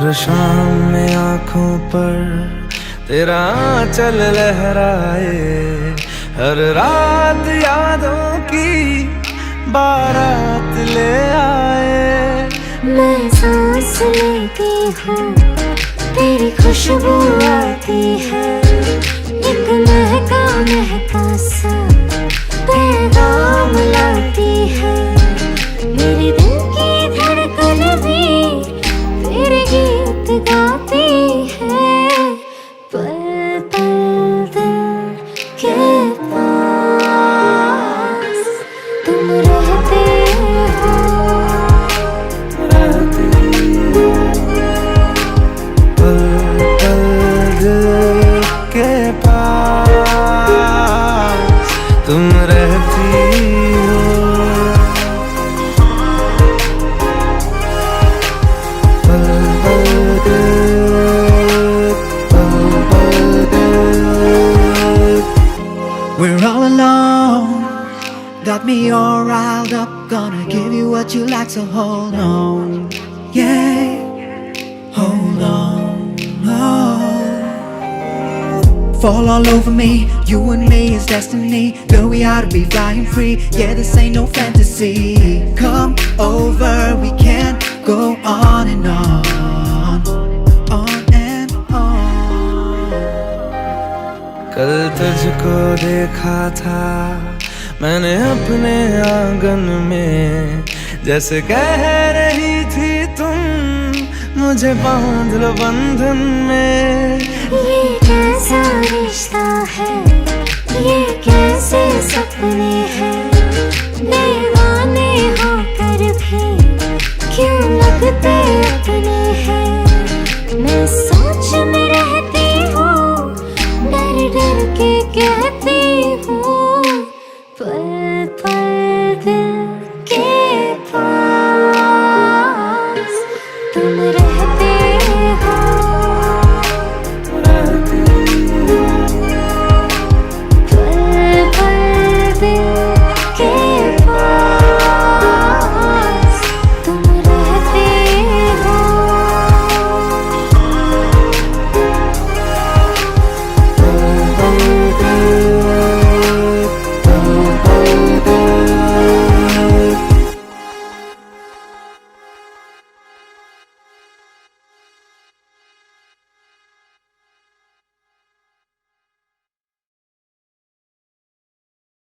हर शाम में आँखों पर तेरा आंचल लहराए, हर रात यादों की बारात ले आए। मैं सांस लेती हूँ तेरी खुशबू आती है, एक महका महका सा पैगाम लाती है। मेरे दिल की धड़कन भी तेरे गीत गाती है। पल पल दिल के पास तुम रहते हो, पल पल दिल के पास तुम रहती हो। We're all alone, got me all riled up. Gonna give you what you like, so hold on. Yeah, hold on. Oh. Fall all over me, you and me is destiny. Girl, we ought to be flying free. Yeah, this ain't no fantasy. Come over, we can go on and on. On and on. कल तुझको देखा था मैंने अपने आंगन में, जैसे कह रही थी तुम मुझे बांध लो बंधन में। ये कैसा रिश्ता है, ये कैसे सपने